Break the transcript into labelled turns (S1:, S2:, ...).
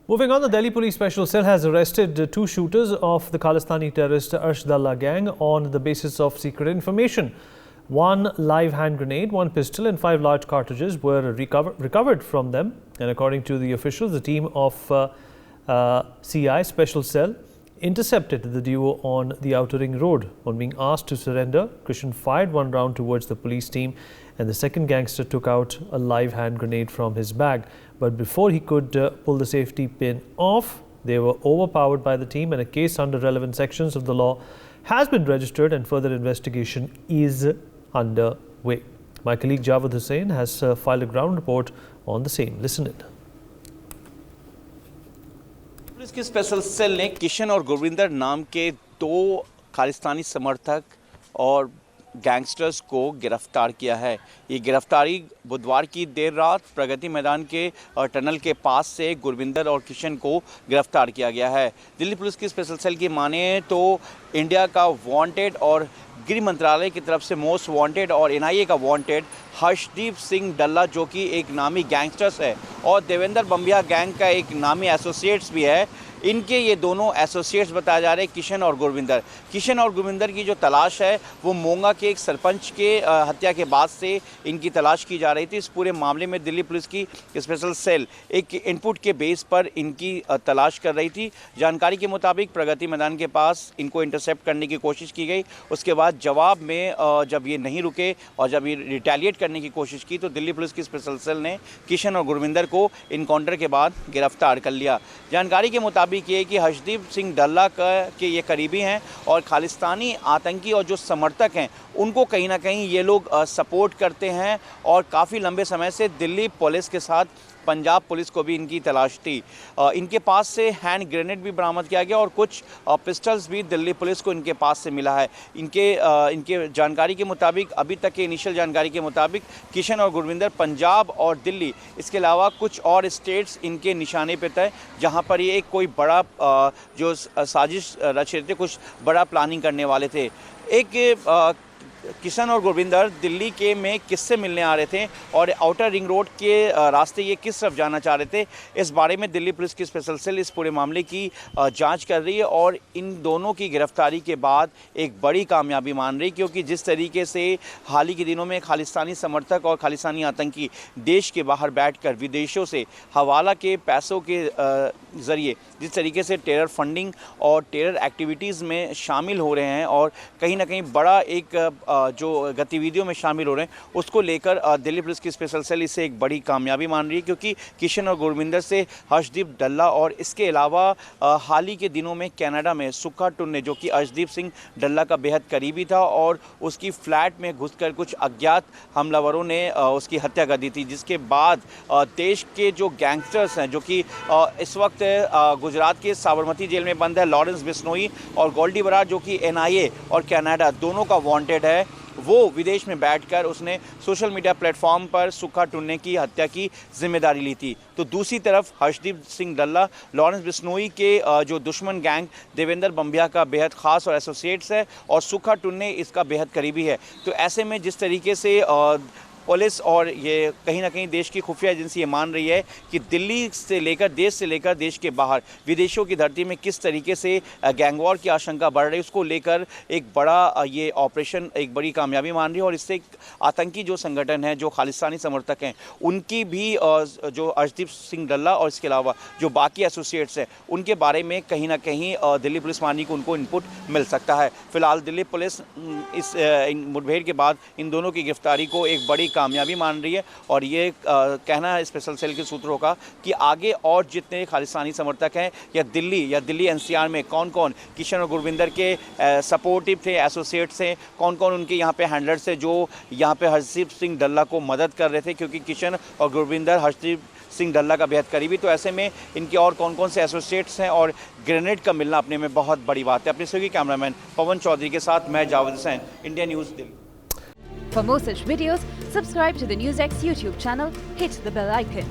S1: Moving on, the Delhi Police Special Cell has arrested two shooters of the Khalistani terrorist Ashdallah gang on the basis of secret information. One live hand grenade, one pistol and 5 large cartridges were recovered from them. And according to the officials, the team of CI Special Cell intercepted the duo on the Outer Ring Road. On being asked to surrender, Krishan fired one round towards the police team and the second gangster took out a live hand grenade from his bag. But before he could pull the safety pin off, they were overpowered by the team, and a case under relevant sections of the law has been registered and further investigation is underway. My colleague Javed Hussain has filed a ground report on the same. Listen in.
S2: Police की special cell ने किशन और गुरविंदर नाम के दो खालिस्तानी समर्थक और gangsters को गिरफ्तार किया है। ये गिरफ्तारी बुधवार की देर रात प्रगति मैदान के टनल के पास से गुरविंदर और किशन को गिरफ्तार किया गया है। दिल्ली पुलिस की स्पेशल सेल की माने तो इंडिया का वांटेड और गृह मंत्रालय की तरफ से मोस्ट वांटेड और एनआईए का वांटेड हर्षदीप सिंह डल्ला, जो कि एक नामी गैंगस्टर्स है, और देवेंद्र बंबिया गैंग का एक नामी एसोसिएट्स भी है। इनके ये दोनों एसोसिएट्स बताए जा रहे हैं, किशन और गुरविंदर। किशन और गुरविंदर की जो तलाश है वो मोंगा के एक सरपंच के हत्या के बाद से इनकी तलाश की जा रही थी। इस पूरे मामले में दिल्ली पुलिस की स्पेशल सेल एक इनपुट के बेस पर इनकी तलाश कर रही थी। जानकारी के मुताबिक प्रगति मैदान के पास इनको इंटरसेप्ट करने की कोशिश की गई। उसके बाद जवाब में जब ये नहीं रुके और जब ये रिटेलिएट करने की कोशिश की तो दिल्ली पुलिस की स्पेशल सेल ने किशन और गुरविंदर को इनकाउंटर के बाद गिरफ्तार कर लिया। जानकारी के मुताबिक ये कि हर्षदीप सिंह डल्ला के ये करीबी हैं और खालिस्तानी आतंकी और जो समर्थक हैं उनको कहीं ना कहीं ये लोग सपोर्ट करते हैं और काफ़ी लंबे समय से दिल्ली पुलिस के साथ पंजाब पुलिस को भी इनकी तलाश थी। इनके पास से हैंड ग्रेनेड भी बरामद किया गया और कुछ पिस्टल्स भी दिल्ली पुलिस को इनके पास से मिला है। इनके जानकारी के मुताबिक, अभी तक के इनिशियल जानकारी के मुताबिक, किशन और गुरविंदर पंजाब और दिल्ली, इसके अलावा कुछ और स्टेट्स इनके निशाने पे थे जहां पर ये एक कोई बड़ा जो साजिश रच रहे थे, कुछ बड़ा प्लानिंग करने वाले थे। किशन और गुरविंदर दिल्ली के में किससे मिलने आ रहे थे और आउटर रिंग रोड के रास्ते ये किस तरफ जाना चाह रहे थे, इस बारे में दिल्ली पुलिस की स्पेशल सेल इस पूरे मामले की जांच कर रही है और इन दोनों की गिरफ्तारी के बाद एक बड़ी कामयाबी मान रही, क्योंकि जिस तरीके से हाल ही के दिनों में खालिस्तानी समर्थक और खालिस्तानी आतंकी देश के बाहर बैठकर विदेशों से हवाला के पैसों के ज़रिए जिस तरीके से टेरर फंडिंग और टेरर एक्टिविटीज़ में शामिल हो रहे हैं और कहीं ना कहीं बड़ा एक जो गतिविधियों में शामिल हो रहे हैं, उसको लेकर दिल्ली पुलिस की स्पेशल सेल इसे एक बड़ी कामयाबी मान रही है, क्योंकि किशन और गुरविंदर से हर्षदीप डल्ला और इसके अलावा हाल ही के दिनों में कनाडा में सुक्खा टुन्ने, जो कि हर्षदीप सिंह डल्ला का बेहद करीबी था और उसकी फ्लैट में घुसकर कुछ अज्ञात हमलावरों ने उसकी हत्या कर दी थी, जिसके बाद देश के जो गैंगस्टर्स हैं, जो कि इस वक्त गुजरात के साबरमती जेल में बंद है, लॉरेंस बिश्नोई और गोल्डी बरार, जो कि एनआईए और कनाडा दोनों का वांटेड है, वो विदेश में बैठकर उसने सोशल मीडिया प्लेटफॉर्म पर सुक्खा टुन्ने की हत्या की जिम्मेदारी ली थी। तो दूसरी तरफ हर्षदीप सिंह डल्ला, लॉरेंस बिश्नोई के जो दुश्मन गैंग देवेंद्र बंबिया का बेहद ख़ास और एसोसिएट्स है और सुक्खा टुन्ने इसका बेहद करीबी है। तो ऐसे में जिस तरीके से पुलिस और ये कहीं ना कहीं देश की खुफिया एजेंसी ये मान रही है कि दिल्ली से लेकर देश के बाहर विदेशों की धरती में किस तरीके से गैंगवॉर की आशंका बढ़ रही है, उसको लेकर एक बड़ा ये ऑपरेशन एक बड़ी कामयाबी मान रही है और इससे आतंकी जो संगठन है, जो खालिस्तानी समर्थक हैं, उनकी भी जो हर्षदीप सिंह डल्ला और इसके अलावा जो बाकी एसोसिएट्स हैं, उनके बारे में कहीं ना कहीं दिल्ली पुलिस मानी को उनको इनपुट मिल सकता है। फिलहाल दिल्ली पुलिस इस मुठभेड़ के बाद इन दोनों की गिरफ्तारी को एक बड़ी कामयाबी मान रही है और ये कहना है स्पेशल सेल के सूत्रों का कि आगे और जितने खालिस्तानी समर्थक हैं या दिल्ली एनसीआर में कौन कौन किशन और गुरविंदर के सपोर्टिव थे, एसोसिएट्स हैं, कौन कौन उनके यहाँ पे हैंडलर्स थे जो यहाँ पे हर्षदीप सिंह डल्ला को मदद कर रहे थे, क्योंकि किशन और गुरविंदर हर्षदीप सिंह डल्ला का बेहद करीबी। तो ऐसे में इनके और कौन कौन से एसोसिएट्स हैं और ग्रेनेड का मिलना अपने में बहुत बड़ी बात है। अपने सहयोगी कैमरामैन पवन चौधरी के साथ मैं Javed Hussain, India news Delhi.
S3: For more such videos, subscribe to the NewsX YouTube channel, hit the bell icon.